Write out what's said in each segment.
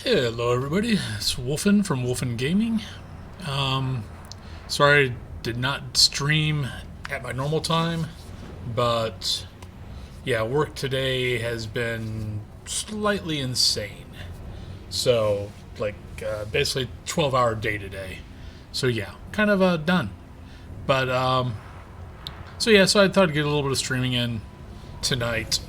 Hello, everybody. It's Wolfinn from Wolfinn Gaming. Sorry I did not stream at my normal time, but yeah, work today has been slightly insane. So, basically 12-hour day today. So yeah, kind of done. But so I thought I'd get a little bit of streaming in tonight,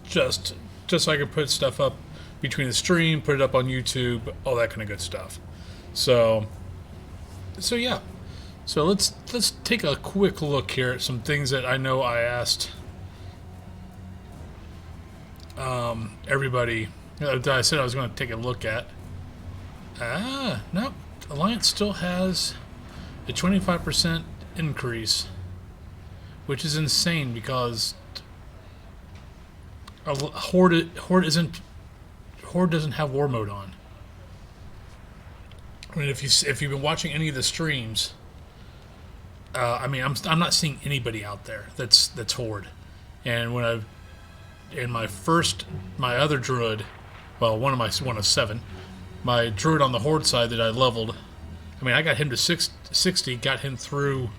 just so I could put stuff up between the stream, put it up on YouTube, all that kind of good stuff. So yeah. So let's take a quick look here at some things that I know I asked everybody that I said I was going to take a look at. No, Alliance still has a 25% increase, which is insane because Horde doesn't have war mode on. I mean, if you've been watching any of the streams, I'm not seeing anybody out there that's Horde. And when my other Druid, well, one of 7, my Druid on the Horde side that I leveled, I mean, I got him to 60, got him through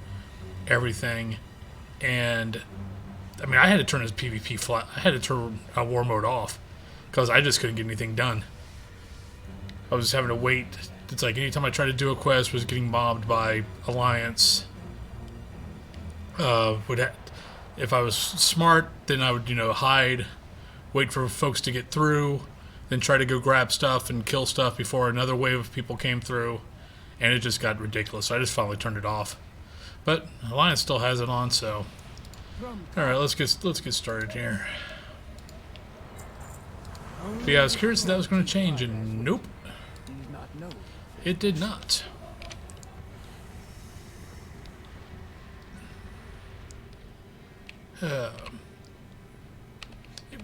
everything, and I mean, I had to turn his PvP flat. I had to turn war mode off because I just couldn't get anything done. I was having to wait. It's like anytime I tried to do a quest, was getting mobbed by Alliance. If I was smart, then I would hide, wait for folks to get through, then try to go grab stuff and kill stuff before another wave of people came through, and it just got ridiculous. So I just finally turned it off. But Alliance still has it on, so all right, let's get started here. But yeah, I was curious if that was going to change, and nope, it did not.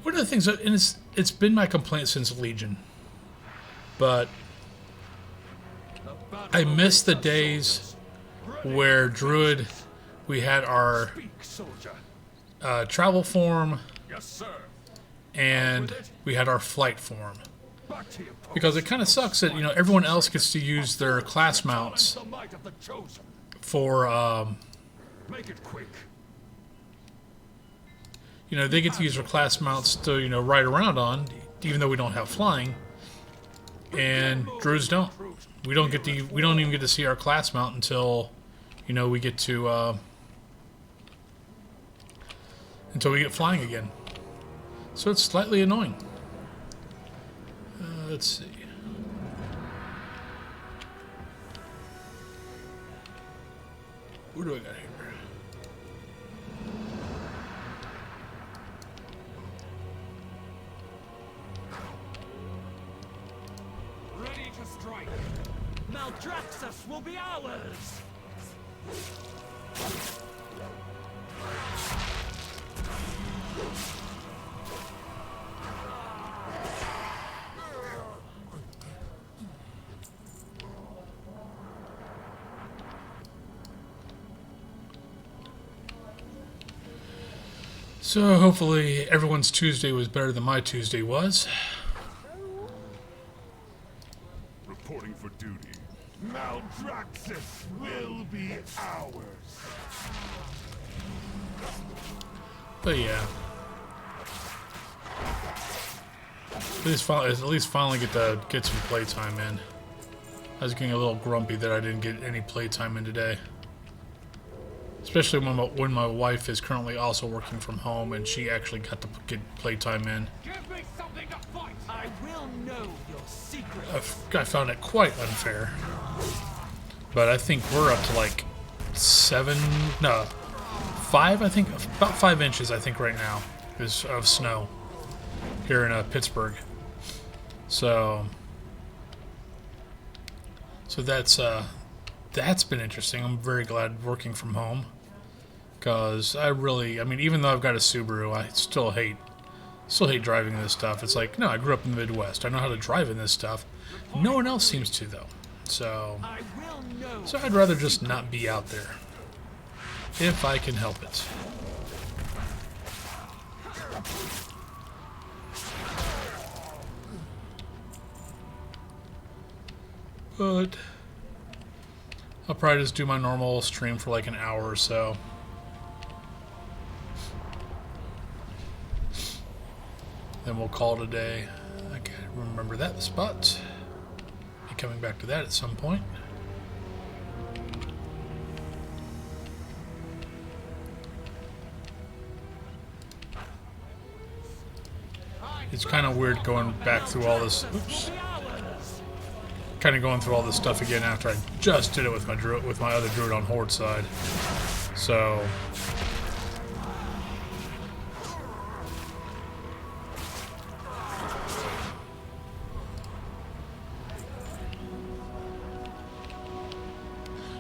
One of the things, and it's been my complaint since Legion, but I miss the days where Druid, we had our travel form, and we had our flight form. Because it kind of sucks that everyone else gets to use their class mounts for they get to use their class mounts to ride around on, even though we don't have flying, and Druids don't. We don't even get to see our class mount until we get to until we get flying again. So it's slightly annoying. Let's see. What do I got here? Ready to strike. Maldraxus will be ours. So hopefully everyone's Tuesday was better than my Tuesday was. Reporting for duty. Maldraxus will be ours. But yeah. At least finally get some playtime in. I was getting a little grumpy that I didn't get any playtime in today. Especially when my wife is currently also working from home and she actually got to get playtime in. Give me something to fight. I will know your secret. I found it quite unfair. But I think we're up to like 5, I think, about 5 inches, I think, right now of snow here in Pittsburgh. So that's been interesting. I'm very glad working from home. Because even though I've got a Subaru, I still hate driving this stuff. It's like, no, I grew up in the Midwest. I know how to drive in this stuff. No one else seems to, though. So I'd rather just not be out there if I can help it. But I'll probably just do my normal stream for like an hour or so. Then we'll call it a day. I can't remember that spot. Be coming back to that at some point. It's kind of weird going back through all this. Oops. Kind of going through all this stuff again after I just did it with my druid, with my other druid on Horde side. So.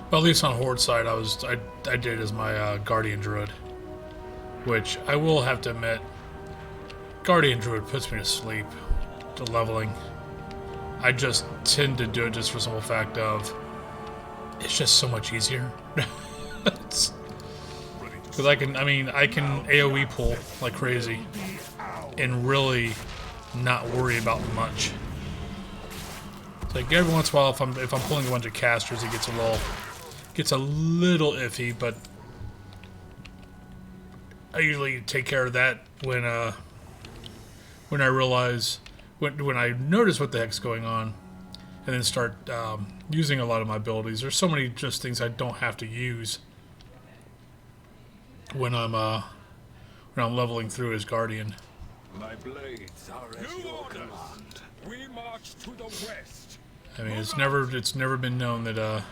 But at least on Horde side, I did it as my Guardian Druid, which I will have to admit, Guardian Druid puts me to sleep. To leveling, I just tend to do it just for the simple fact of it's just so much easier. Because I can AOE pull like crazy and really not worry about much. It's like every once in a while, if I'm pulling a bunch of casters, it gets a little iffy, but I usually take care of that when I realize when I notice what the heck's going on, and then start using a lot of my abilities. There's so many just things I don't have to use when I'm leveling through as Guardian. My blades are at your command. We march to the west. I mean, it's never been known that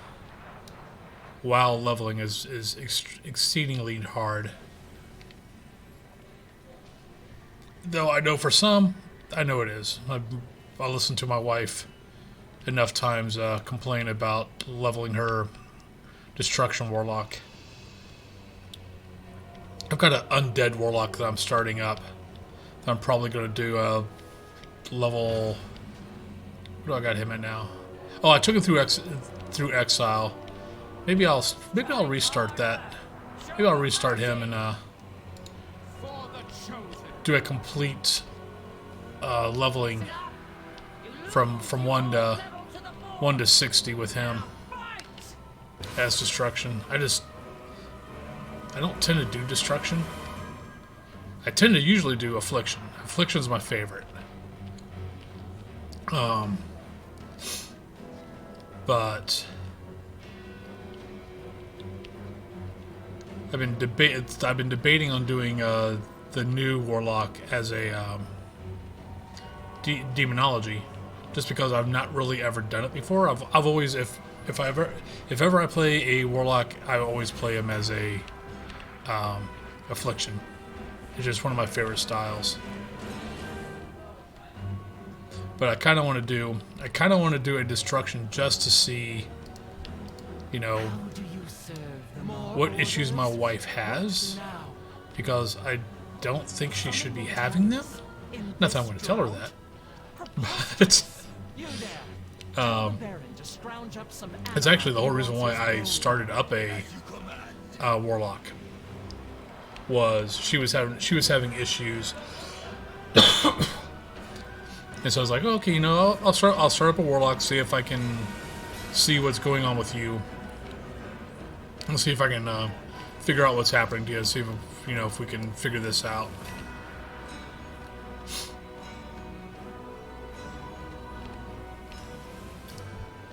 WoW leveling is exceedingly hard. Though I know for some, I know it is. I listened to my wife enough times complain about leveling her Destruction Warlock. I've got an Undead Warlock that I'm starting up. I'm probably going to do a level... What do I got him at now? Oh, I took him through Exile. Maybe I'll restart that. Maybe I'll restart him and do a complete leveling from 1 to 60 with him as Destruction. I don't tend to do Destruction. I tend to usually do Affliction. Affliction's my favorite. But I've been debating on doing the new Warlock as a demonology, just because I've not really ever done it before. I've always, if ever I play a Warlock, I always play him as a Affliction. It's just one of my favorite styles. But I kind of want to do a Destruction just to see, you know, what issues my wife has, because I don't think she should be having them. Not that I'm going to tell her that, but it's actually the whole reason why I started up a Warlock. Was she was having issues, and so I was like, okay, you know, I'll start up a Warlock, see if I can see what's going on with you, and see if I can figure out what's happening to you, see if, you know, if we can figure this out.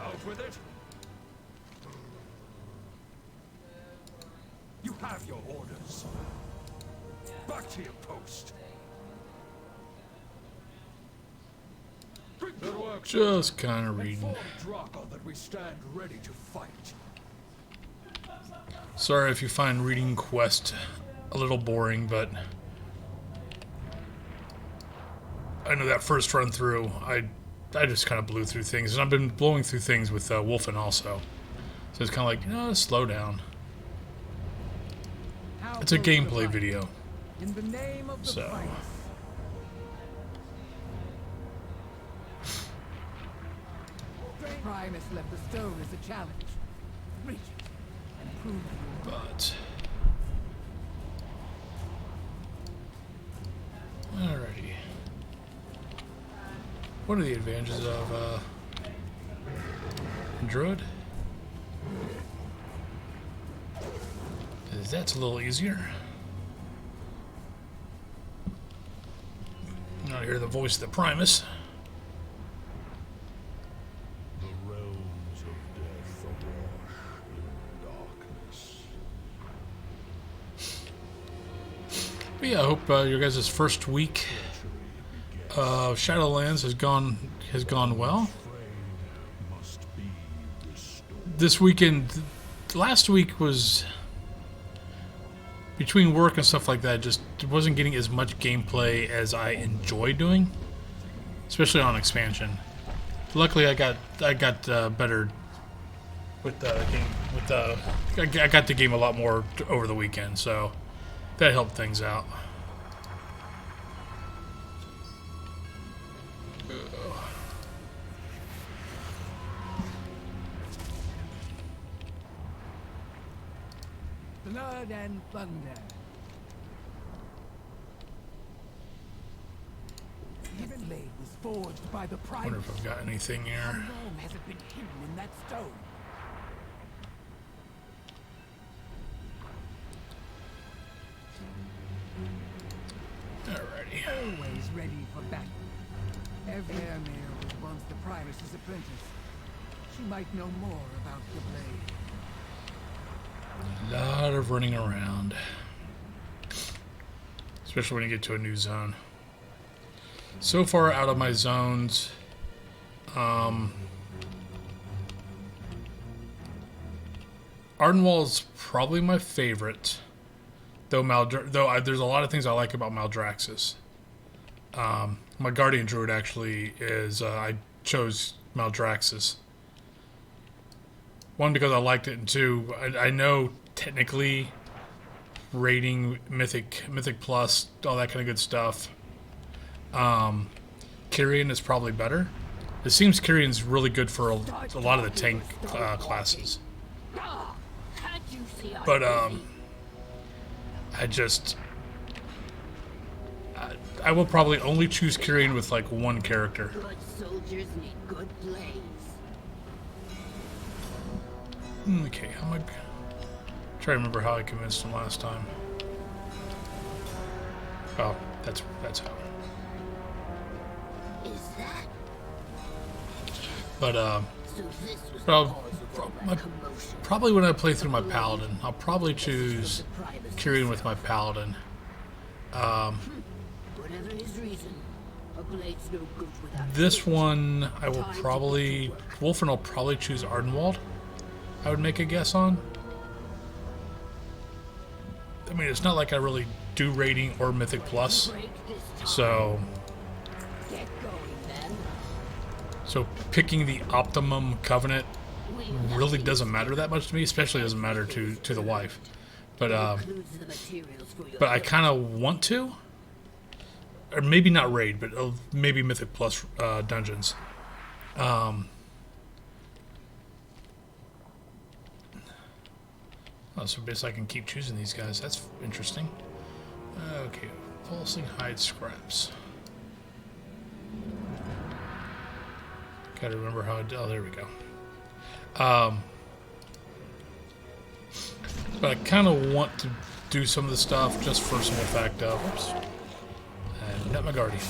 Out with it. You have your orders. Back to your post. Just kind of reading. That we stand ready to fight. Sorry if you find reading Quest a little boring, but I know that first run through, I just kind of blew through things, and I've been blowing through things with Wolfinn also. So it's kind of like, you know, slow down. It's a gameplay video. In the name of the So. fight. Primus left the stone as a challenge. Reach it and prove you. But alrighty. What are the advantages of Druid. That's a little easier. Now I hear the voice of the Primus. The realms of death awash in darkness. But yeah, I hope your guys' first week of Shadowlands has gone well. This weekend, last week was, between work and stuff like that, just wasn't getting as much gameplay as I enjoy doing, especially on expansion. Luckily, I got better with the game. I got the game a lot more over the weekend, so that helped things out. Blood and thunder. This blade was forged by the I wonder Primus. if I've got anything here. How long has it been hidden in that stone? Alrighty. Always ready for battle. Every Airmare was once the Primus' apprentice. She might know more about the blade. A lot of running around. Especially when you get to a new zone. So far out of my zones, Ardenwald's probably my favorite. Though there's a lot of things I like about Maldraxus. My Guardian Druid actually is, I chose Maldraxus. One, because I liked it, and two, I know technically rating Mythic Plus, all that kind of good stuff. Kyrian is probably better. It seems Kyrian's really good for a lot of the tank classes. But I will probably only choose Kyrian with like one character. Good soldiers need good blades. Okay, how am I try to remember how I convinced him last time. Oh, that's how. Is that? But So this was well, the cause of all my- that commotion. probably when I play through my Paladin, I'll probably choose The Primus. Kyrian with my Paladin. Whatever his reason, a blade's no good without This one, I will probably... Wolfinn will probably choose Ardenwald, I would make a guess on. I mean, it's not like I really do rating or Mythic Plus, break this time. so... Get going, then. So picking the optimum covenant We really doesn't matter that much to me, especially doesn't matter to the wife. But includes the materials for your but I kind of want to, or maybe not raid, but maybe Mythic Plus dungeons. Oh, so basically I can keep choosing these guys. That's interesting. Okay, pulsing hide scraps. Gotta remember how. Oh, there we go. But I kind of want to do some of the stuff just for simple fact of. Oops. And not my Guardian.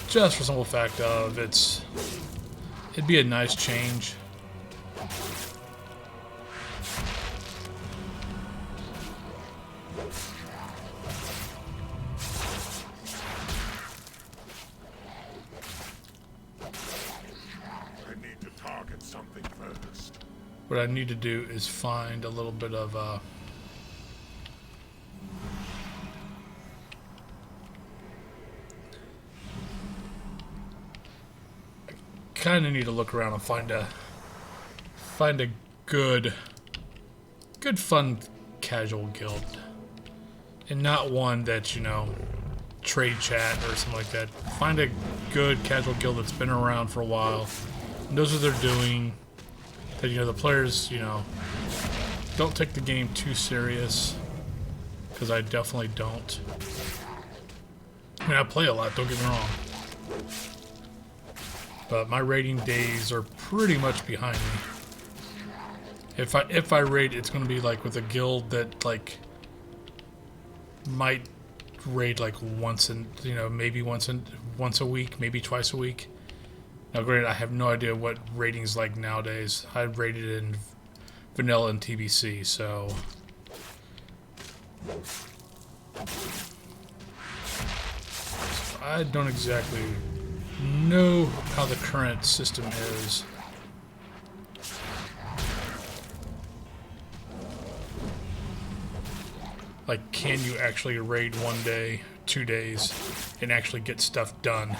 Just for simple fact of it'd be a nice change. I need to target something first. What I need to do is find a little bit of kind of need to look around and find a good fun casual guild, and not one that, you know, trade chat or something like that. Find a good casual guild that's been around for a while, knows what they're doing, that, you know, the players, you know, don't take the game too serious, because I definitely don't. I mean, I play a lot, don't get me wrong, But my raiding days are pretty much behind me. If I raid, it's going to be like with a guild that like might raid like once in, you know, maybe once a week, maybe twice a week. Now, granted, I have no idea what raiding's like nowadays. I raided in vanilla and TBC, so I don't exactly know how the current system is. Like, can you actually raid 1 day, 2 days, and actually get stuff done?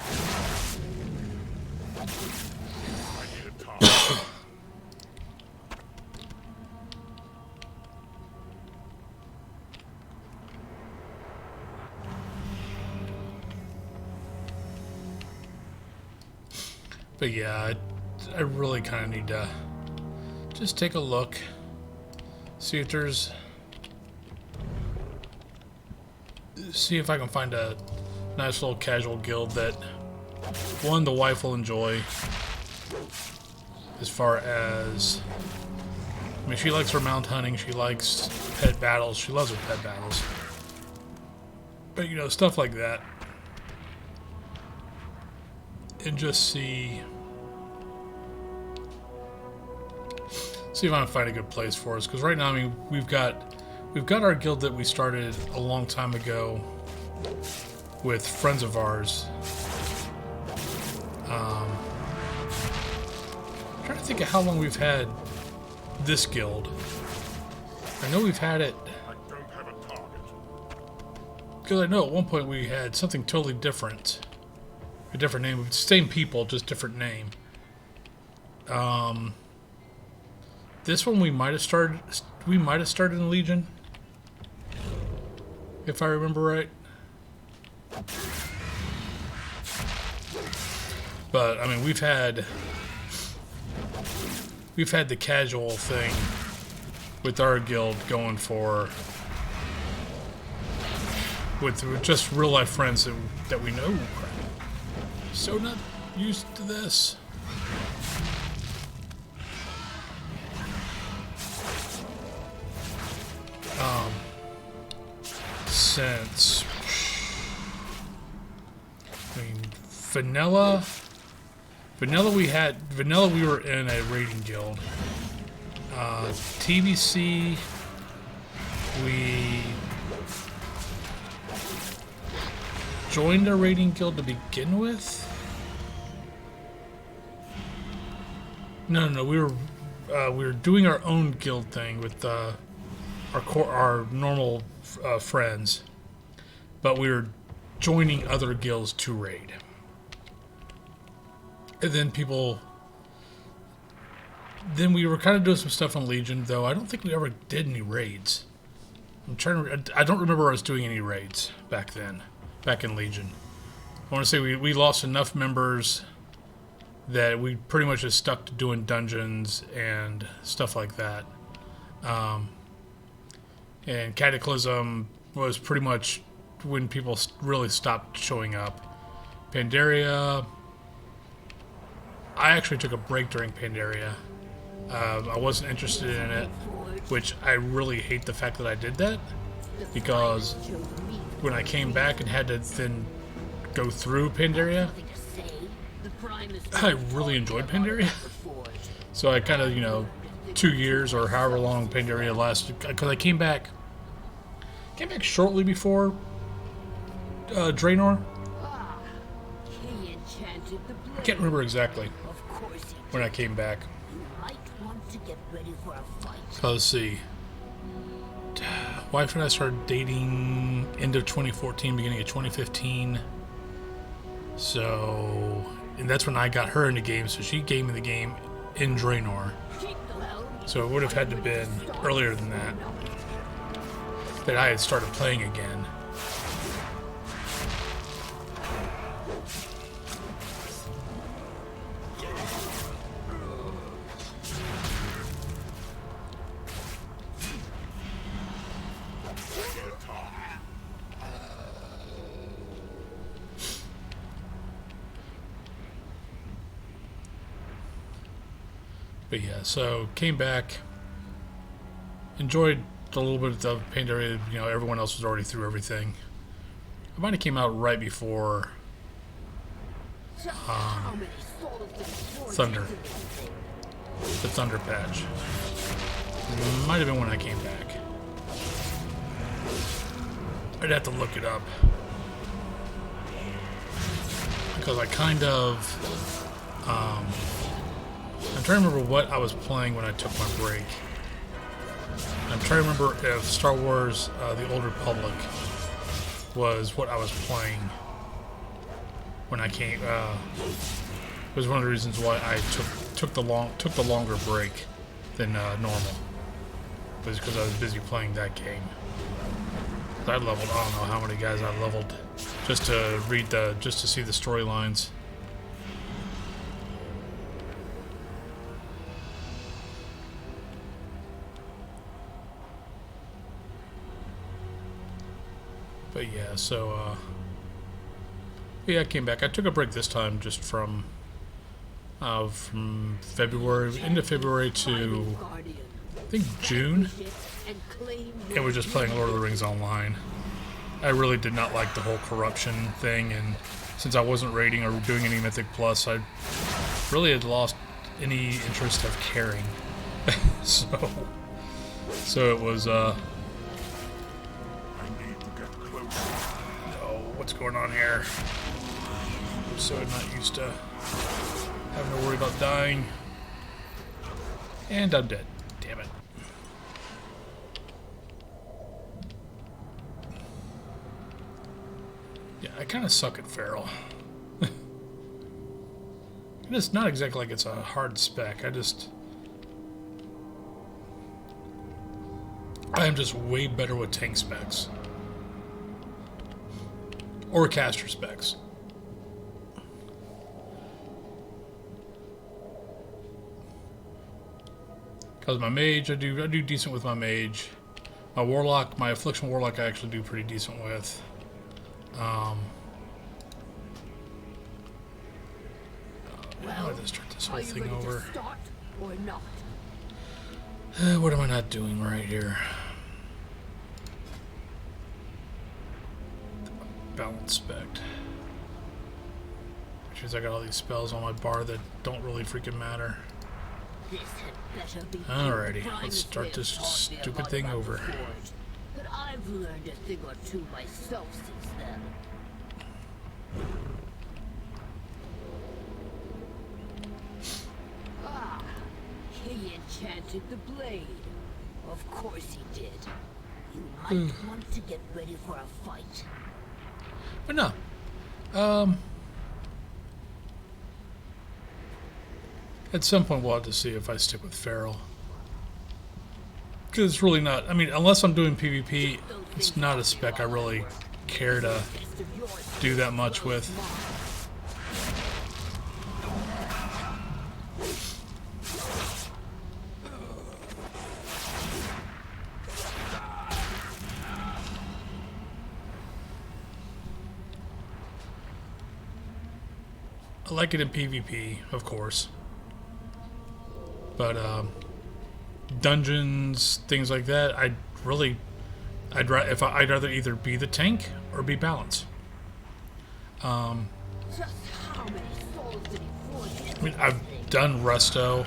But yeah, I really kind of need to just take a look, see if I can find a nice little casual guild that, one, the wife will enjoy, as far as, I mean, she likes her mount hunting, she likes pet battles, she loves her pet battles, but you know, stuff like that, and just see if I can find a good place for us, because right now, I mean, we've got our guild that we started a long time ago with friends of ours. I'm trying to think of how long we've had this guild. I know we've had it, I don't have a target. because I know at one point we had something totally different. A different name, same people, just different name. This one we might have started in Legion, if I remember right. But I mean, we've had the casual thing with our guild going for with just real life friends that we know. So not used to this. Since I mean vanilla we were in a raiding guild. TBC we joined a raiding guild to begin with. No, we were doing our own guild thing with our normal friends, but we were joining other guilds to raid. And then we were kind of doing some stuff on Legion, though I don't think we ever did any raids. I don't remember us doing any raids back then, back in Legion. I want to say we lost enough members that we pretty much just stuck to doing dungeons and stuff like that. And Cataclysm was pretty much when people really stopped showing up. Pandaria, I actually took a break during Pandaria. I wasn't interested in it, which I really hate the fact that I did that, because when I came back and had to then go through Pandaria, I really enjoyed Pandaria. So I kind of, 2 years or however long Pandaria lasted, because I came back shortly before Draenor. I can't remember exactly when I came back. So let's see. Wife and I started dating end of 2014, beginning of 2015. So, and that's when I got her into games. So she gave me the game in Draenor. So it would have had to have been earlier than that I had started playing again. But yeah, so came back, enjoyed a little bit of paint area. You know, everyone else was already through everything. I might have came out right before Thunder, the Thunder patch. Might have been when I came back. I'd have to look it up because I kind of I'm trying to remember what I was playing when I took my break. I'm trying to remember if Star Wars The Old Republic was what I was playing when I came. It was one of the reasons why I took the longer break than normal. It was because I was busy playing that game. I leveled, I don't know how many guys I leveled just to see the storylines. But yeah, so yeah, I came back. I took a break this time just from February, end of February to I think June. It was just playing Lord of the Rings Online. I really did not like the whole corruption thing, and since I wasn't raiding or doing any Mythic Plus, I really had lost any interest of caring. so it was I need to get closer. oh, what's going on here? I'm so not used to having to worry about dying. And I'm dead. Damn it. Yeah, I kind of suck at Feral. And it's not exactly like it's a hard spec. I am just way better with tank specs. Or caster specs. Because my mage, I do decent with my mage. My warlock, my affliction warlock, I actually do pretty decent with. How do I just start this whole thing over? What am I not doing right here? Balance spec. Which means I got all these spells on my bar that don't really freaking matter. Alrighty, let's start this stupid thing over. But I've learned a thing or two myself since then. Ah, he enchanted the blade. Of course he did. You might want to get ready for a fight. But no. At some point we'll have to see if I stick with Feral. Because it's really not, I mean, unless I'm doing PvP, it's not a spec I really care to do that much with. I like it in PvP, of course. But, dungeons, things like that, I'd rather either be the tank or be balance. I mean, I've done resto.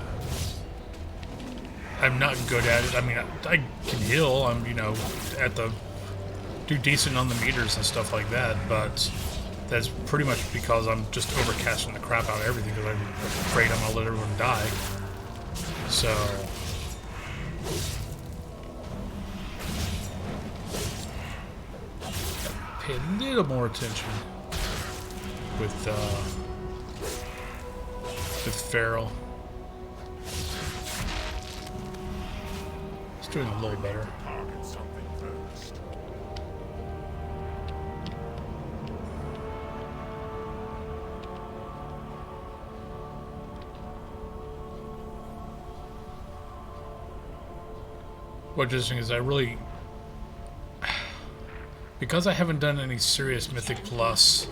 I'm not good at it. I mean, I can heal. I'm, do decent on the meters and stuff like that, but that's pretty much because I'm just overcasting the crap out of everything because I'm afraid I'm gonna let everyone die. So pay a little more attention with Feral. It's doing a little better. Target something first. What's interesting is because I haven't done any serious Mythic Plus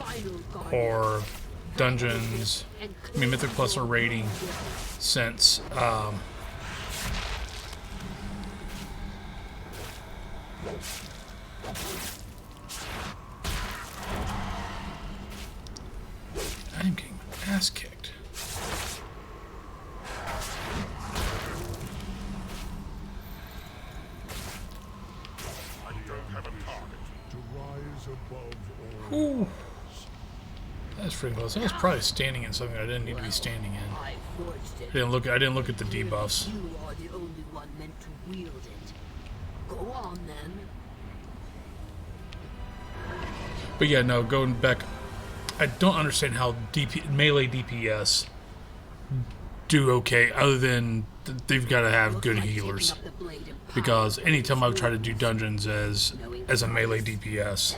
or dungeons, I mean Mythic Plus or rating since I'm getting my ass kicked. I don't have a target to rise above all. Ooh. That's pretty close. I was probably standing in something I didn't need to be standing in. I forged it. I didn't look at the debuffs. You are the only one meant to wield it. Go on then. But yeah, no, going back, I don't understand how melee DPS do okay, other than they've got to have good healers. Because anytime I've tried to do dungeons as a melee DPS,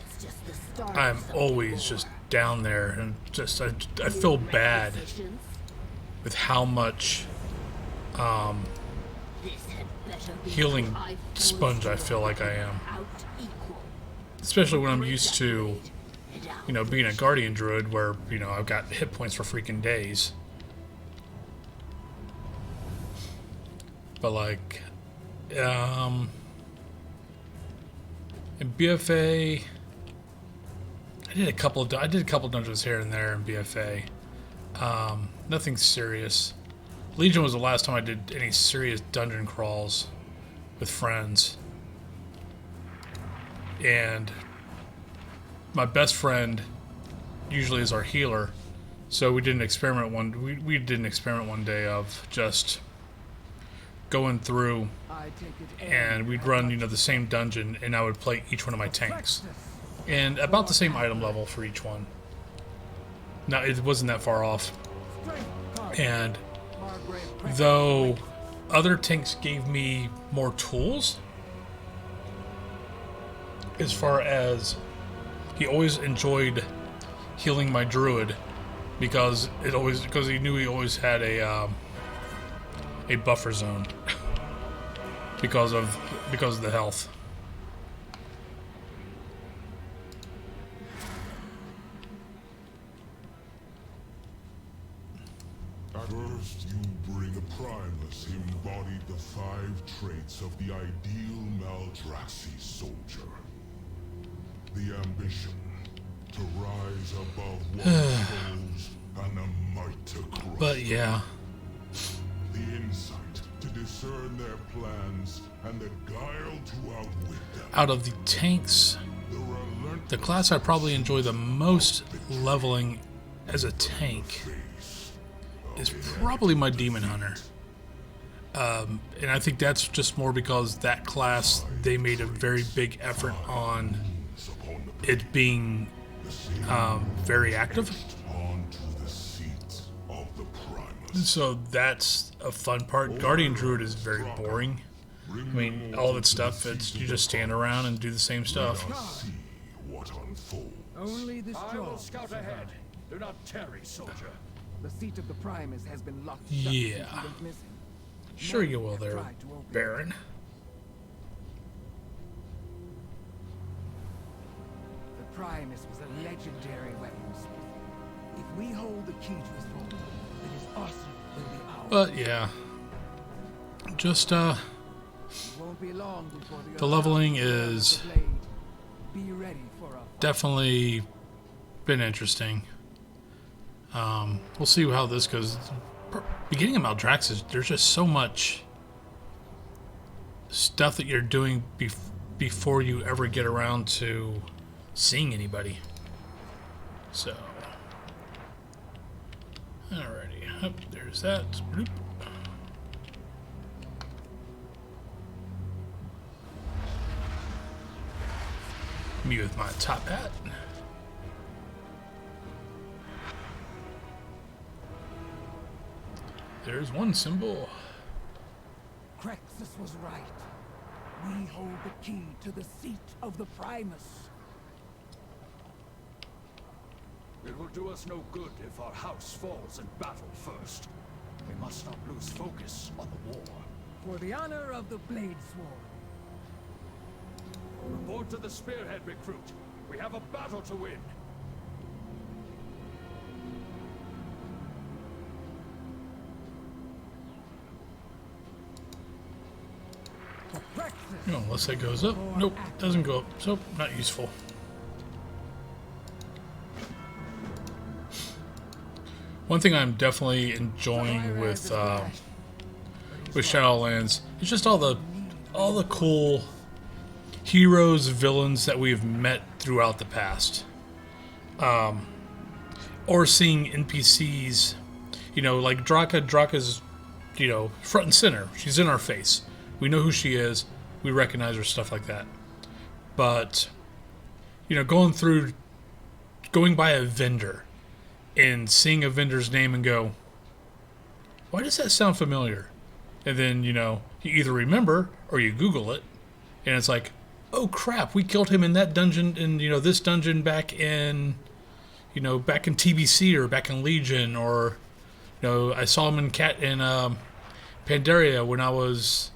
I'm always just down there, and just I feel bad with how much healing sponge I feel like I am. Especially when I'm used to, you know, being a guardian druid where, you know, I've got hit points for freaking days. But like, in BFA, I did a couple dungeons here and there in BFA. Nothing serious. Legion was the last time I did any serious dungeon crawls with friends. And my best friend usually is our healer, so we did an experiment one day of just going through, and we'd run, you know, the same dungeon, and I would play each one of my tanks, and about the same item level for each one. Now it wasn't that far off, and though other tanks gave me more tools, as far as he always enjoyed healing my druid because he knew he always had a buffer zone because of the health. First, you bring a Primus embodied the 5 traits of the ideal Maldraxus soldier. The ambition to rise above one's foes and a might to crush. But yeah, The insight to discern their plans and the guile to outwit them. out of the tanks, the class I probably enjoy the most leveling as a tank is probably my Demon Hunter. And I think that's just more because that class, they made a very big effort on it being very active. So that's a fun part. Guardian Druid is very boring. I mean, all of its stuff, you just stand around and do the same stuff. Only this I will jaw. scout ahead. Do not tarry, soldier. The seat of the Primus has been locked. Yeah. Shut since he went missing. Sure you will there, Tried to open it. Baron. The Primus was a legendary weaponsmith. If we hold the key to his vault, then his arsenal will be ours. But yeah, just It won't be long before the leveling is blade. Be ready for a definitely been interesting. We'll see how this goes. Beginning of Maldraxus, there's just so much stuff that you're doing before you ever get around to seeing anybody. So, alrighty, oh, there's that. Bloop. Me with my top hat. There's one symbol. Crexus was right. We hold the key to the seat of the Primus. It will do us no good if our house falls in battle first. We must not lose focus on the war. For the honor of the Blade Sword. Report to the spearhead, recruit. We have a battle to win. No, unless that goes up. Nope, doesn't go up. So, not useful. One thing I'm definitely enjoying with Shadowlands is just all the cool heroes, villains that we've met throughout the past. Or seeing NPCs, you know, like Draka. Draka's, you know, front and center. She's in our face. We know who she is. We recognize her, stuff like that. But, you know, going by a vendor and seeing a vendor's name and go, why does that sound familiar? And then, you know, you either remember or you Google it, and it's like, oh crap, we killed him in that dungeon, in, you know, this dungeon back in TBC or back in Legion, or, you know, I saw him in Pandaria when I was,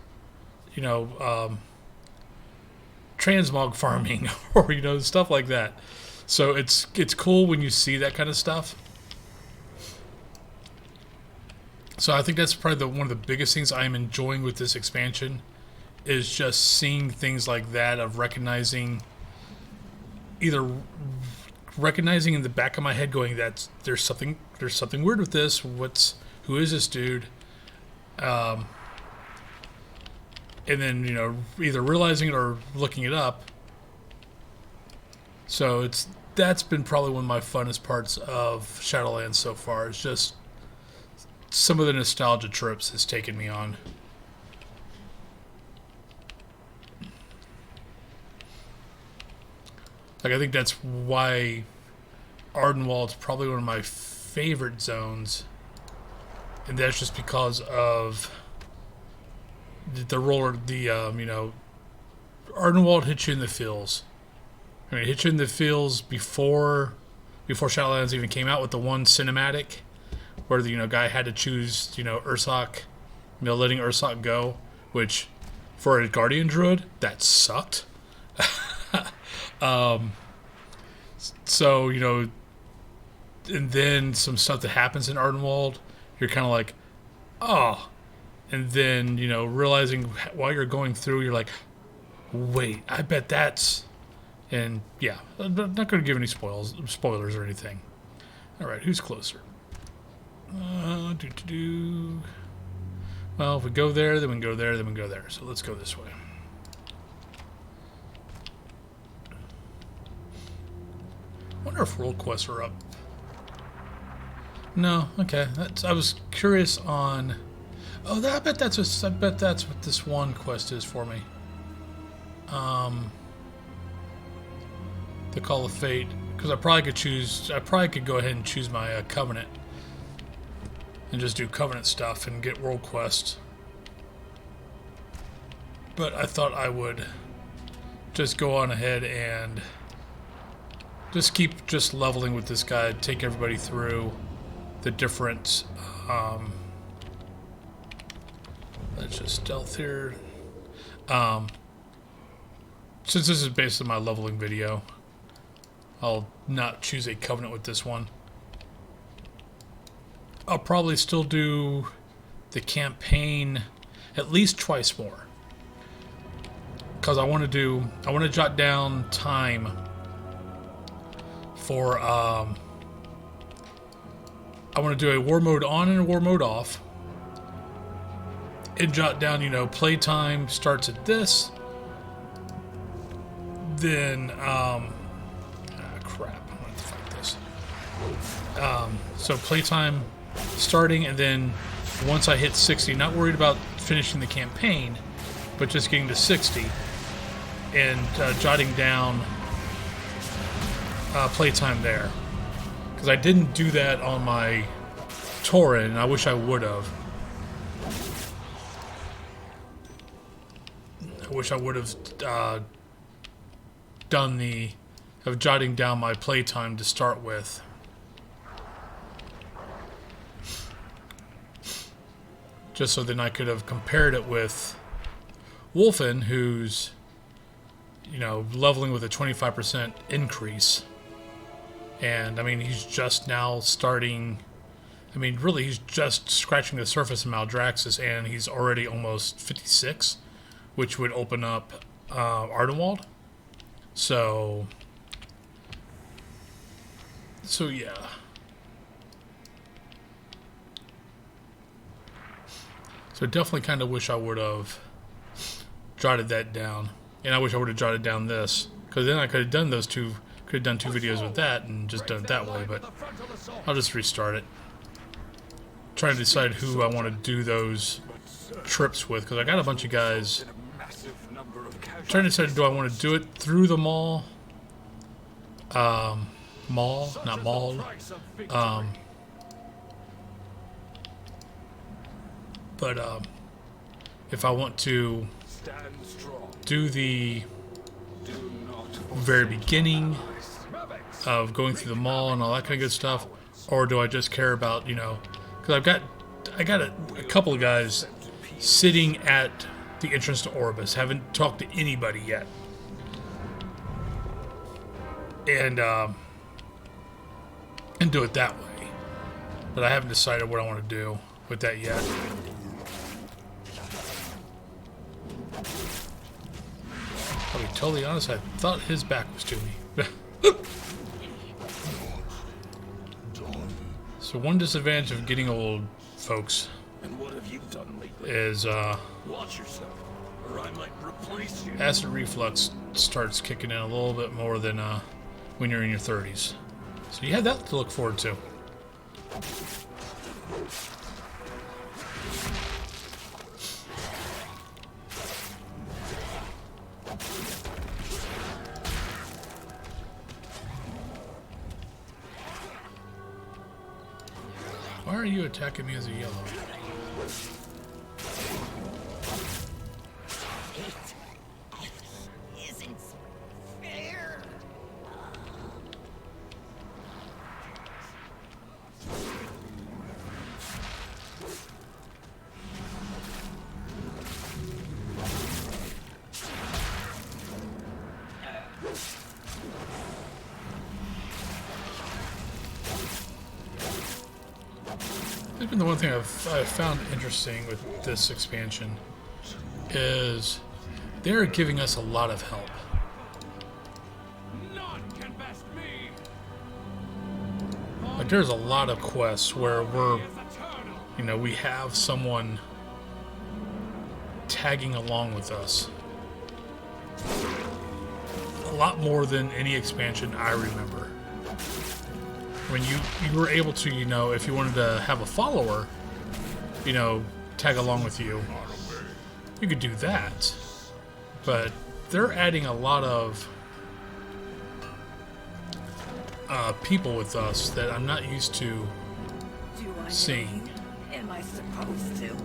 you know, transmog farming, or, you know, stuff like that. So it's cool when you see that kind of stuff. So I think that's probably one of the biggest things I am enjoying with this expansion, is just seeing things like that, of recognizing in the back of my head, going, there's something weird with this. Who is this dude? And then, you know, either realizing it or looking it up. So that's been probably one of my funnest parts of Shadowlands so far. It's just some of the nostalgia trips has taken me on. Like, I think that's why Ardenwald's probably one of my favorite zones, and that's just because of the roller. You know, Ardenwald hits you in the feels. I mean, it hit you in the feels before Shadowlands even came out with the one cinematic, where the, you know, guy had to choose, you know, Ursoc, you know, letting Ursoc go, which for a Guardian Druid, that sucked. So, you know, and then some stuff that happens in Ardenwald, you're kind of like, oh. And then, you know, realizing while you're going through, you're like, wait, I bet that's... And, yeah, I'm not going to give any spoilers or anything. All right, who's closer? Well, if we go there, then we can go there, then we can go there. So let's go this way. Wonder if world quests are up. No, okay. I was curious on. Oh, I bet that's what this one quest is for me. The Call of Fate, because I probably could go ahead and choose my Covenant, and just do Covenant stuff and get world quest. But I thought I would just go on ahead and just keep leveling with this guy, take everybody through the different, let's just stealth here. Since this is based on my leveling video, I'll not choose a Covenant with this one. I'll probably still do the campaign at least twice more, because I want to jot down time for, I want to do a war mode on and a war mode off, and jot down, you know, playtime starts at this, then, crap, I'm going to fight this. So playtime starting, and then once I hit 60, not worried about finishing the campaign, but just getting to 60, and jotting down playtime there, because I didn't do that on my Tauren, and I wish I would have. I wish I would have done jotting down my playtime to start with. Just so then I could have compared it with Wolfinn, who's, you know, leveling with a 25% increase. And, I mean, he's just now starting... I mean, really, he's just scratching the surface of Maldraxus, and he's already almost 56, which would open up Ardenwald. So yeah. So definitely kind of wish I would have jotted that down. And I wish I would have jotted down this, because then I could have done two videos with that and just done it that way, but I'll just restart it. Trying to decide who I want to do those trips with, because I got a bunch of guys. Trying to decide, do I want to do it through the mall? Not mall. But if I want to do the very beginning of going through the mall and all that kind of good stuff, or do I just care about, you know, because I got a couple of guys sitting at the entrance to Orbis, haven't talked to anybody yet, and do it that way. But I haven't decided what I want to do with that yet. I'll be totally honest, I thought his back was to me. So one disadvantage of getting old, folks, is Watch yourself, or I might replace you. acid reflux starts kicking in a little bit more than when you're in your 30s. So you have that to look forward to. Why are you attacking me as a yellow? It isn't fair. It's been the one thing I've found interesting with this expansion is they're giving us a lot of help. None can best me. Like there's a lot of quests where we have someone tagging along with us. A lot more than any expansion I remember. When you were able to, if you wanted to have a follower, tag along with you, you could do that. But they're adding a lot of people with us that I'm not used to Do I seeing. know you? Am I supposed to?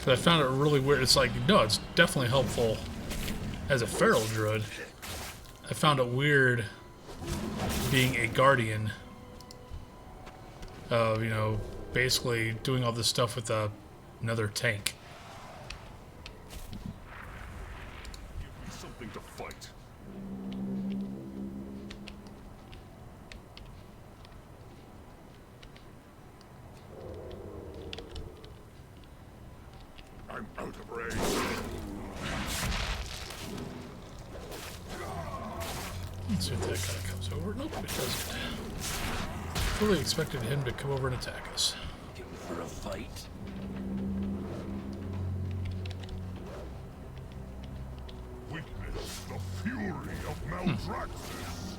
So I found it really weird. It's like, no, it's definitely helpful as a feral druid. I found it weird being a guardian of, basically doing all this stuff with another tank. Give me something to fight. I'm out of range. Let's see if that guy comes over. Nope, it doesn't. Fully expected him to come over and attack us. Looking for a fight? Witness the fury of Maldraxus.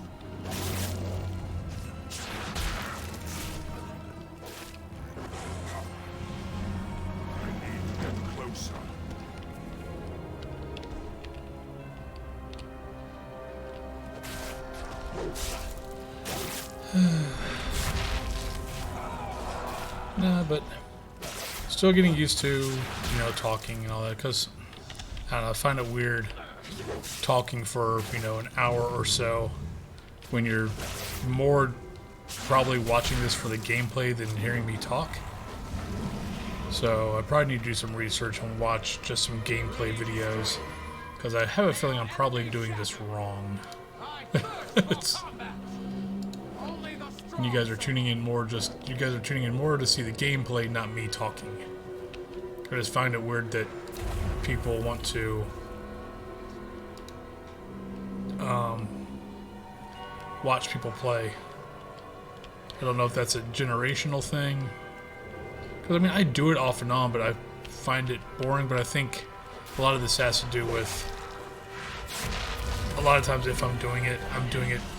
I need to get closer. Nah, but still getting used to, talking and all that, because, I don't know, I find it weird talking for, an hour or so when you're more probably watching this for the gameplay than hearing me talk. So I probably need to do some research and watch just some gameplay videos, because I have a feeling I'm probably doing this wrong. And you guys are tuning in more to see the gameplay, not me talking. I just find it weird that people want to watch people play. I don't know if that's a generational thing. Because, I mean, I do it off and on, but I find it boring. But I think a lot of this has to do with... A lot of times if I'm doing it,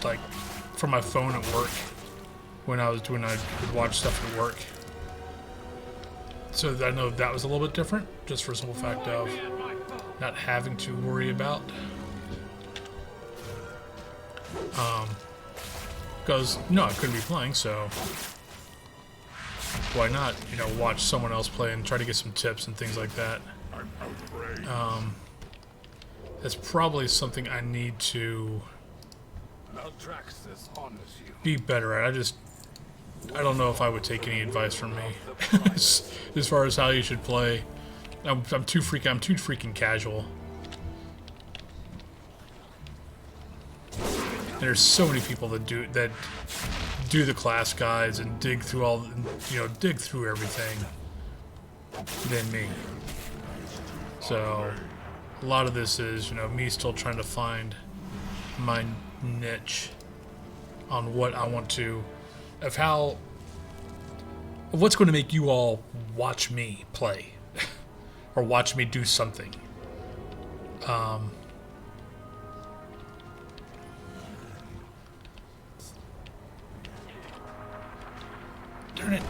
like, from my phone at work. When I would watch stuff at work. So I know that was a little bit different, just for the simple fact of not having to worry about. Because, no, I couldn't be playing, so why not, you know, watch someone else play and try to get some tips and things like that. That's probably something I need to Maldraxus honors you. be better at. I don't know if I would take any advice from me as far as how you should play. I'm too freaking casual. And there's so many people that do the class guides and dig through everything than me. So a lot of this is, you know, me still trying to find my niche on what I want to, of what's going to make you all watch me play or watch me do something. Darn it.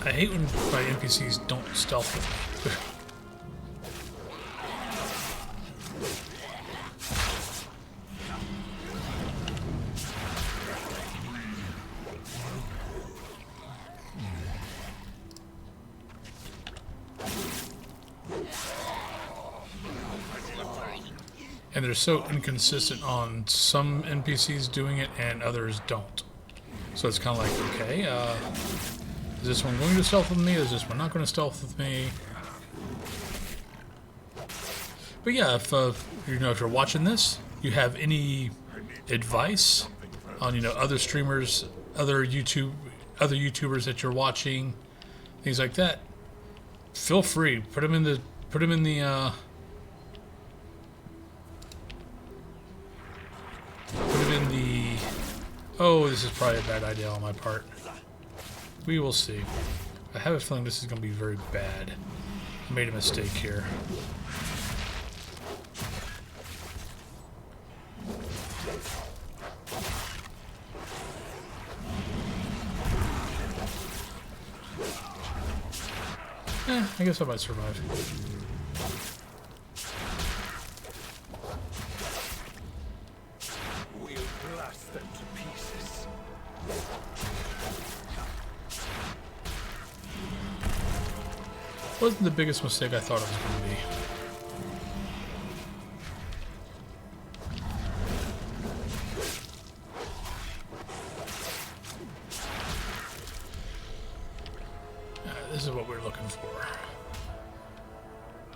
I hate when my NPCs don't stealth with me. And they're so inconsistent on some NPCs doing it and others don't. So it's kind of like, okay, is this one going to stealth with me? Is this one not going to stealth with me? But yeah, if you know, if you're watching this, you have any advice on, you know, other streamers, other YouTubers that you're watching, things like that, feel free. Put them in the oh, this is probably a bad idea on my part. We will see. I have a feeling this is going to be very bad. I made a mistake here. I guess I might survive. We'll blast them to pieces. Wasn't the biggest mistake I thought it was going to be. This is what we're looking for.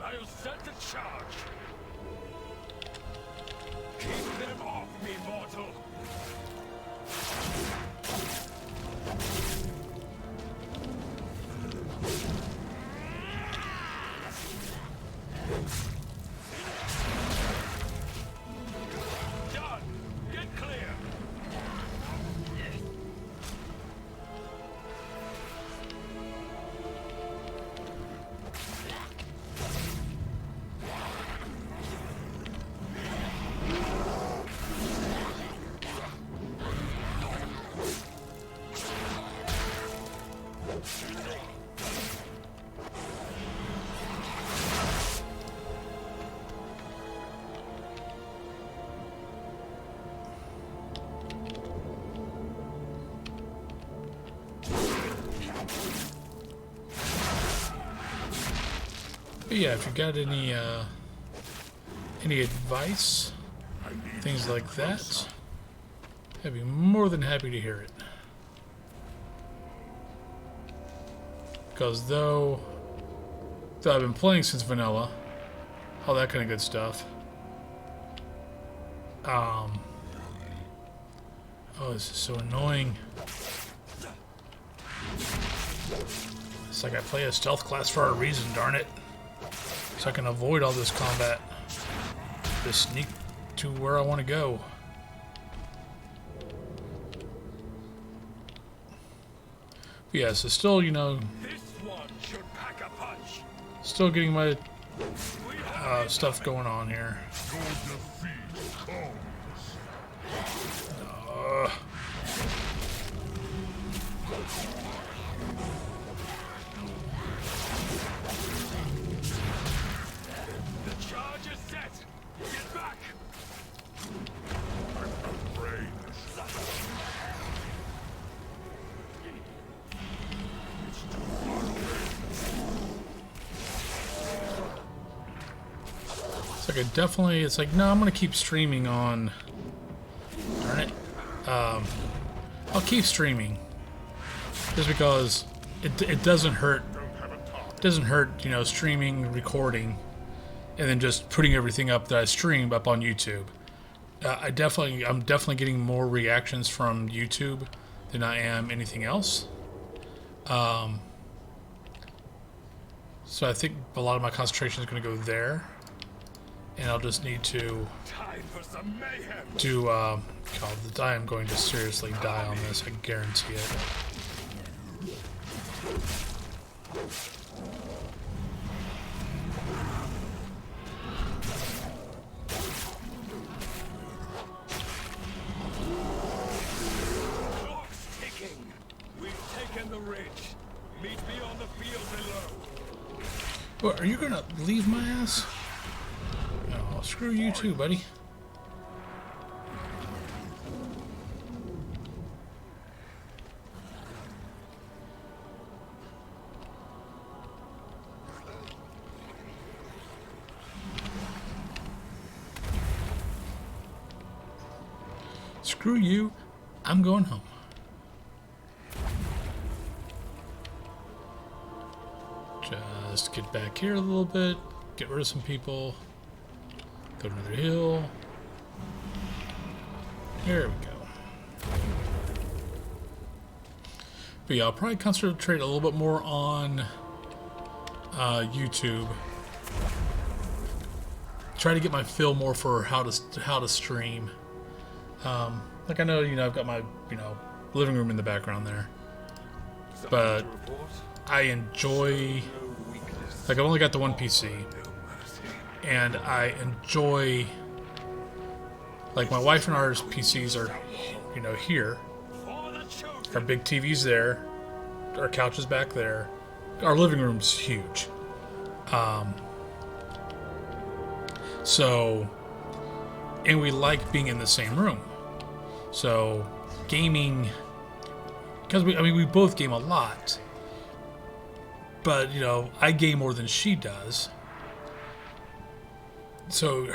I'll set the charge. Keep them off me, mortal. Done. Get clear. But yeah, if you got any advice, things like that, I'd be more than happy to hear it. Because though I've been playing since vanilla, all that kind of good stuff. Oh, this is so annoying. This It's like I play a stealth class for a reason, darn it. So I can avoid all this combat. Just sneak to where I want to go. But yeah, so still, you know, This one should pack a punch. still getting my stuff going on here. Your defeat comes. The charge is set. Get back. I'm afraid. It's like it's like, no, I'm gonna keep streaming on. Darn it. I'll keep streaming. Just because it doesn't hurt. It doesn't hurt, you know, streaming, recording, and then just putting everything up that I stream up on YouTube. I'm definitely getting more reactions from YouTube than I am anything else. So I think a lot of my concentration is going to go there, and I'll just need to Time for some mayhem. do. God, I am going to seriously die on this. I guarantee it. Clock's ticking. We've taken the ridge. Meet me on the field below. What, are you gonna leave my ass? Oh, screw you too, buddy. Screw you. I'm going home. Just get back here a little bit, get rid of some people, go to another hill. There we go. But yeah, I'll probably concentrate a little bit more on YouTube. Try to get my feel more for how to stream. Like I know, I've got my, living room in the background there, but I enjoy, like I've only got the one PC, and I enjoy, like my wife and ours PCs are, here, our big TV's there, our couch is back there, our living room's huge, so, and we like being in the same room. So, gaming, because we both game a lot, but, I game more than she does. So,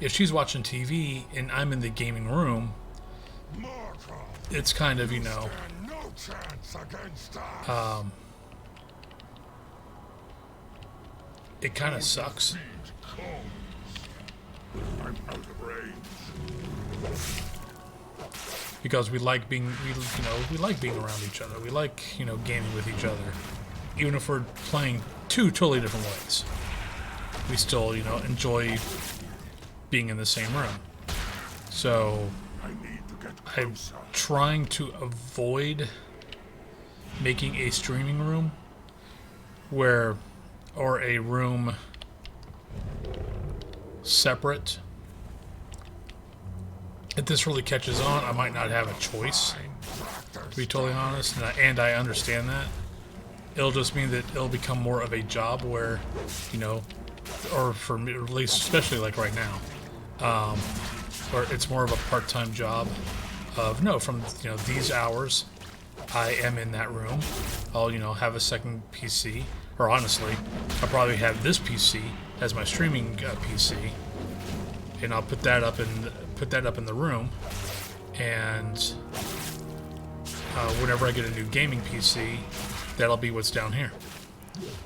if she's watching TV and I'm in the gaming room, it's kind of, No chance against us. It kind of sucks. I'm out of range. Because we like being, we like being around each other. We like, gaming with each other. Even if we're playing two totally different ways. We still, enjoy being in the same room. So, I need to get I'm closer. trying to avoid making a streaming room or a room separate. If this really catches on, I might not have a choice, to be totally honest, and I understand that. It'll just mean that it'll become more of a job where, or for me, at least especially like right now, where it's more of a part-time job of, from, these hours, I am in that room. I'll, have a second PC, or honestly, I'll probably have this PC as my streaming PC, and I'll put that up in the room, and whenever I get a new gaming PC, that'll be what's down here.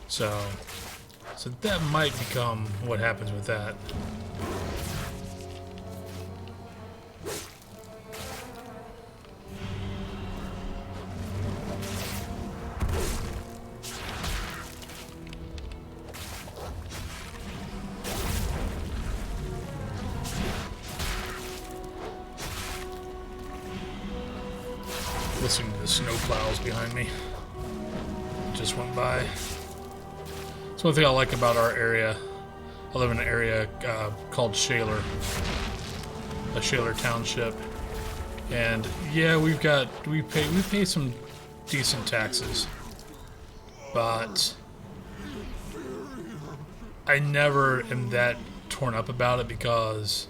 So that might become what happens with that. the snow plows behind me. Just went by. That's one thing I like about our area. I live in an area called Shaler, a Shaler township, and yeah, we pay some decent taxes, but I never am that torn up about it because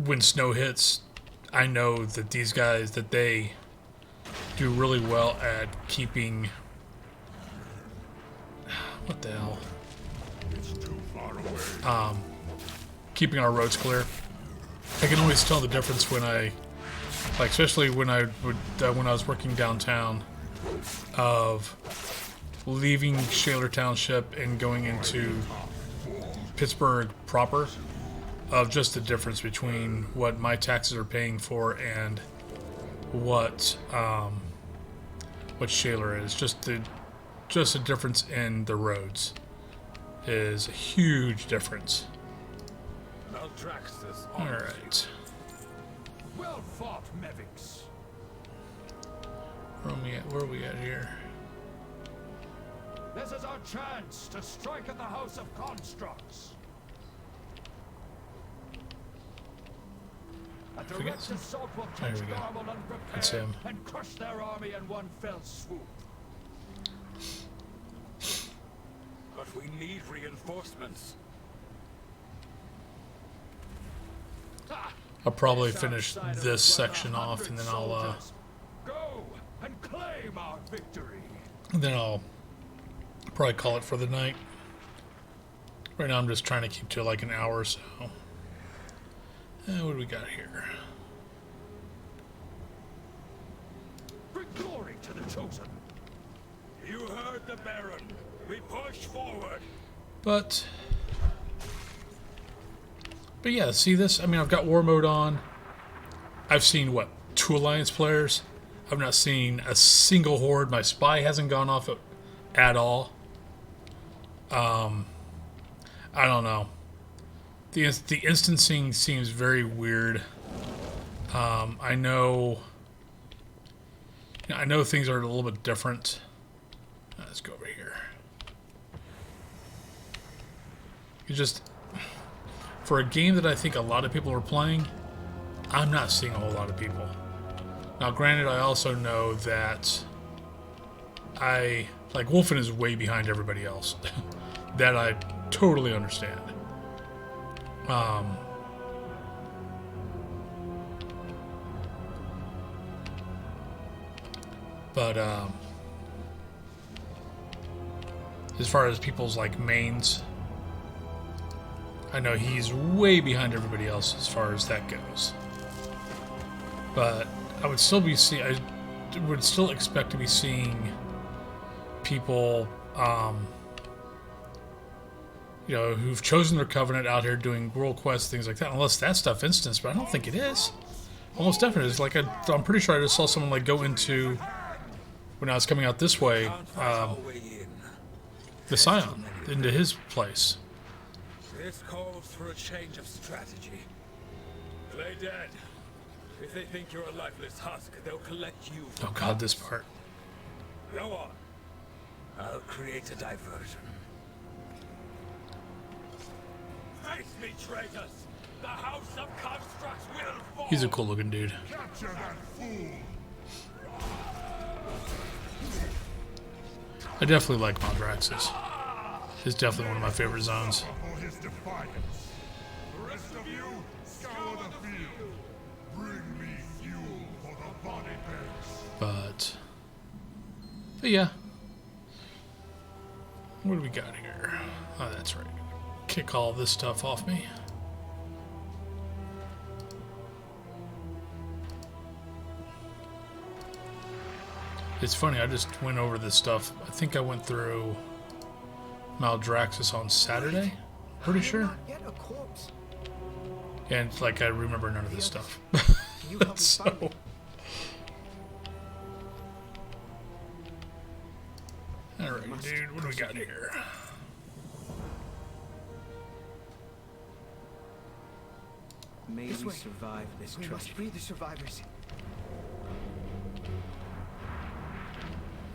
when snow hits, I know that these guys, that they do really well at keeping, what the hell? It's too far away. Keeping our roads clear. I can always tell the difference when I, like, especially when I was working downtown, of leaving Shaler Township and going into Pittsburgh proper, of just the difference between what my taxes are paying for and what Shaler is. Just a difference in the roads is a huge difference. Maldraxus. All right. Well fought, Mevix. Where are we at here? This is our chance to strike at the House of Constructs. A direct assault will There touch we go. Garble That's unprepared him. and crush their army in one fell swoop. But we need reinforcements. I'll probably finish this section off, and then I'll Go and claim our victory. probably call it for the night. Right now, I'm just trying to keep to like an hour or so. What do we got here? Bring glory to the chosen. You heard the Baron. We push forward. But yeah, see this? I mean, I've got war mode on. I've seen, what, 2 Alliance players? I've not seen a single horde. My spy hasn't gone off at all. I don't know. The instancing seems very weird. I know things are a little bit different. Let's go over here. You just, for a game that I think a lot of people are playing, I'm not seeing a whole lot of people. Now, granted, I also know that Wolfinn is way behind everybody else. That I totally understand. But as far as people's like mains, I know he's way behind everybody else as far as that goes. But I would still expect to be seeing people, who've chosen their covenant out here doing world quests, things like that. Unless that stuff instance, but I don't think it is. Almost definitely, it's like I'm pretty sure I just saw someone like go into, when I was coming out this way, the Scion into his place. This calls for a change of strategy. Play dead. If they think you're a lifeless husk, they'll collect you. Oh God, this part. Go on. I'll create a diversion. Face me, traitors! The House of Constructs will fall! He's a cool looking dude. Capture that fool! I definitely like Maldraxus. He's definitely one of my favorite zones. For his defiance. The rest of you, scour the field. Bring me fuel for the body bags. But yeah. What do we got here? Oh, that's right. Kick all this stuff off me. It's funny, I just went over this stuff. I think I went through Maldraxus on Saturday. Pretty sure. And like I remember none of this stuff. So alright, dude, what do we got here? May we survive this We must tragedy. free the survivors.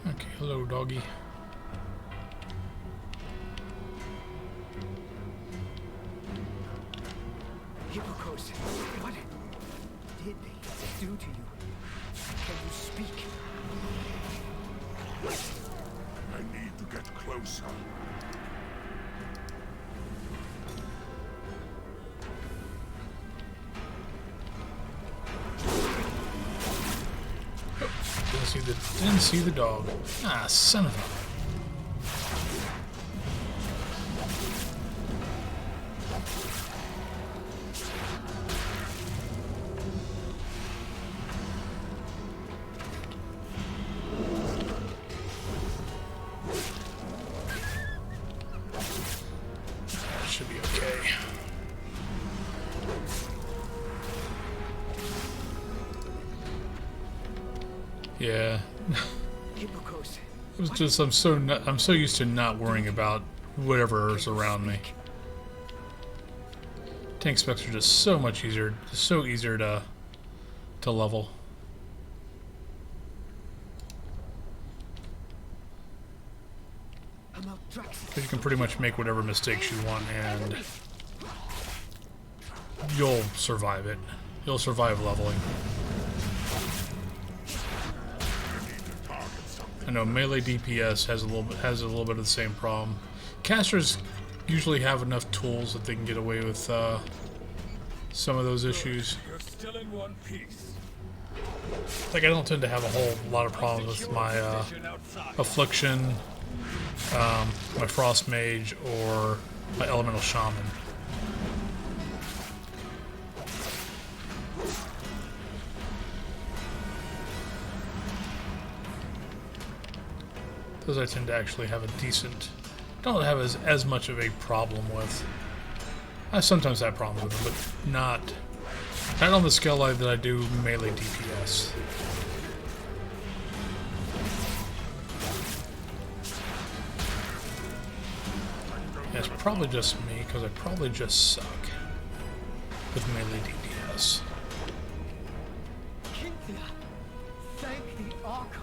Okay, hello, doggy. Hippocos, what did they do to you? Can you speak? I need to get closer. Didn't see the dog. Ah, son of a. That should be okay. Yeah. Hippocos. It was just I'm so used to not worrying about whatever is around me. Tank specs are just so much easier, so easier to level. Because you can pretty much make whatever mistakes you want and you'll survive it. You'll survive leveling. I know melee DPS has a little bit of the same problem. Casters usually have enough tools that they can get away with some of those issues. You're still in one piece. Like, I don't tend to have a whole lot of problems with my Affliction, my Frost Mage, or my Elemental Shaman. Those I tend to actually have a decent... don't have as much of a problem with. I sometimes have problems with them, but not on the scale that I do melee DPS. Yeah, it's probably just me, because I probably just suck with melee DPS. Thank the Archon.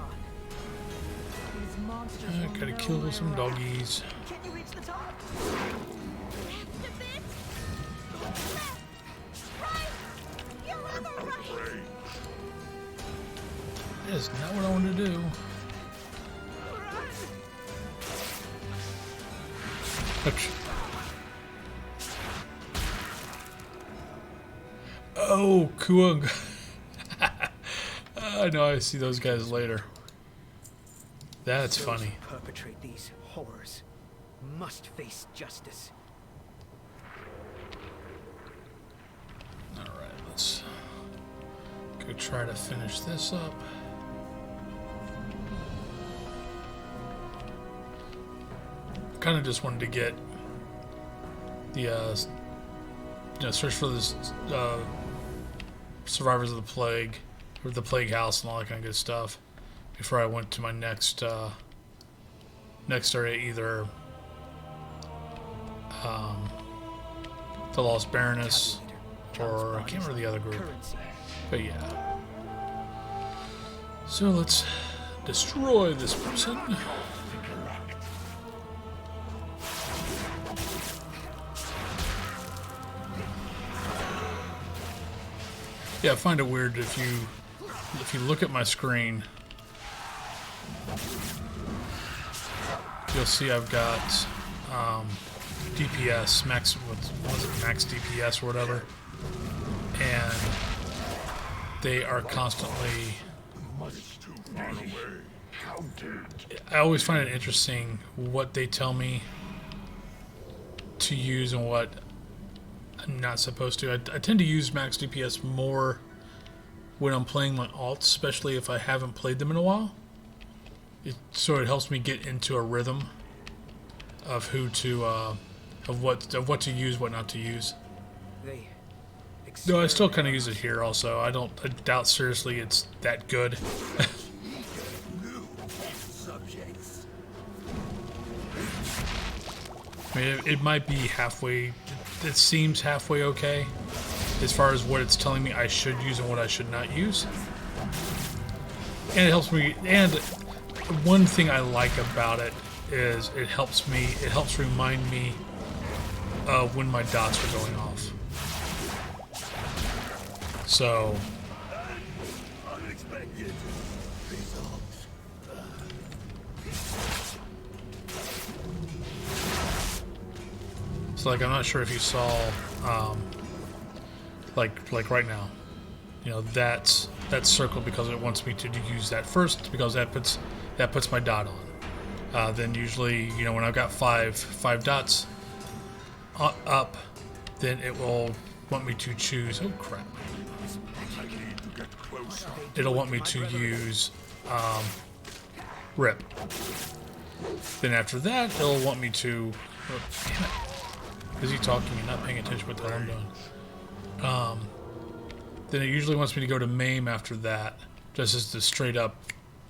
These monsters I will gotta know kill where some we're at. doggies. Can you reach the top? Left a bit. Left. Right. You're on the right. That is not what I wanted to do. Ouch. Oh, Kuang. I know, I see those guys later. That's Those funny. who perpetrate these horrors must face justice. Alright, let's go try to finish this up. Kind of just wanted to get the search for this survivors of the plague, or the plague house, and all that kind of good stuff before I went to my next area, either the Lost Baroness, or I can't remember the other group, Currency. but yeah. So let's destroy this person. Yeah, I find it weird if you look at my screen, you'll see I've got DPS max. What was it, max DPS or whatever, and they are constantly. I always find it interesting what they tell me to use and what I'm not supposed to. I tend to use max DPS more when I'm playing my alts, especially if I haven't played them in a while. So it helps me get into a rhythm of who to, of what to use, what not to use. They No, I still kind of use it here. Also, I doubt seriously it's that good. I mean, it might be halfway. It seems halfway okay, as far as what it's telling me I should use and what I should not use. And it helps me. And one thing I like about it is it helps remind me of when my dots are going off. So Unexpected results. so like I'm not sure if you saw like right now, you know, that's circled because it wants me to use that first, because that puts my dot on. Then usually, you know, when I've got five dots up, then it will want me to choose. Oh crap! I need to get closer. It'll want me to use rip. Then after that, it'll want me to. Oh, damn it! Busy talking and not paying attention what the hell I'm doing. Then it usually wants me to go to maim after that, just as the straight up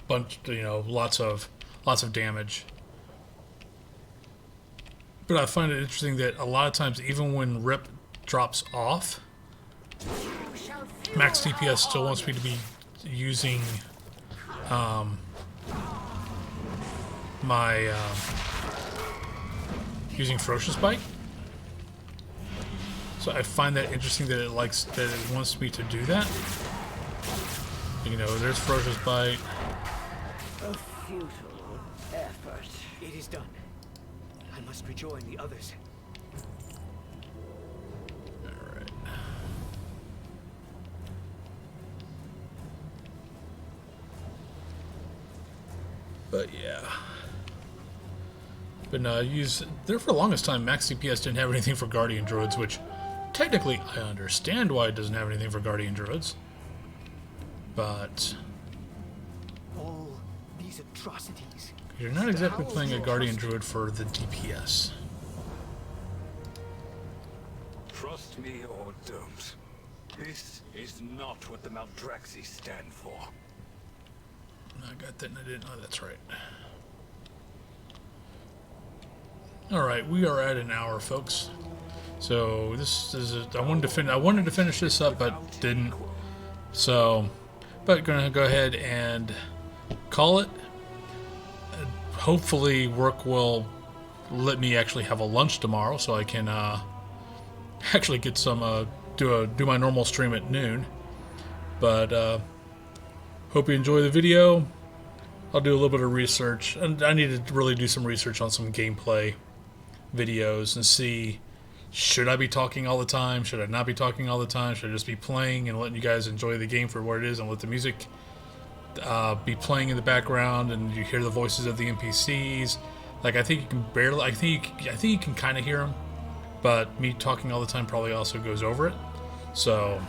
bunch, you know, lots of damage. But I find it interesting that a lot of times, even when rip drops off, max DPS still wants me to be using using Ferocious Bite. So I find that interesting that it wants me to do that. You know, there's Ferocious Bite. A futile effort. It is done. I must rejoin the others. Alright. But yeah. But no, there for the longest time, max DPS didn't have anything for Guardian Druids, which technically I understand why it doesn't have anything for Guardian Druids. But All these atrocities. you're not exactly playing a Guardian Druid for the DPS. Trust me or don't. This is not what the Maldraxus stand for. I got that and I didn't. Oh, that's right. Alright, we are at an hour, folks. So this is I wanted to finish this up, but didn't. So, but gonna go ahead and call it. Hopefully, work will let me actually have a lunch tomorrow, so I can actually get some do my normal stream at noon. But hope you enjoy the video. I'll do a little bit of research, and I need to really do some research on some gameplay videos and see, should I be talking all the time? Should I not be talking all the time? Should I just be playing and letting you guys enjoy the game for what it is, and let the music be playing in the background and you hear the voices of the NPCs? Like, I think you can barely, I think you can kind of hear them, but me talking all the time probably also goes over it. So,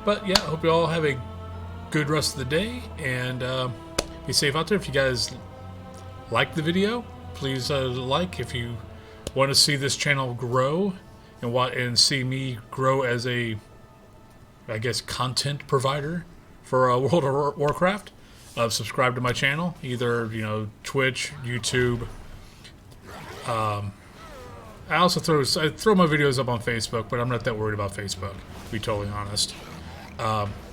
but yeah, I hope you all have a good rest of the day, and be safe out there. If you guys like the video, please like. If you want to see this channel grow and see me grow as a, I guess, content provider for World of Warcraft, subscribe to my channel, either, you know, Twitch, YouTube. I also throw my videos up on Facebook, but I'm not that worried about Facebook, to be totally honest.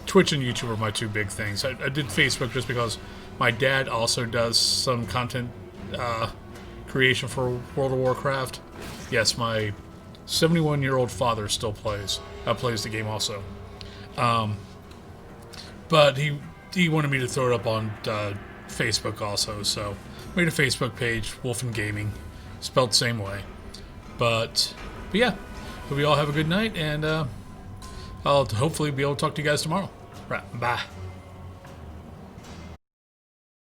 Twitch and YouTube are my two big things. I did Facebook just because my dad also does some content creation for World of Warcraft. Yes, my 71-year-old father still plays the game also. But he wanted me to throw it up on Facebook also, so made a Facebook page, Wolfinn Gaming, spelled the same way. But yeah, hope you all have a good night, and I'll hopefully be able to talk to you guys tomorrow. Right, bye.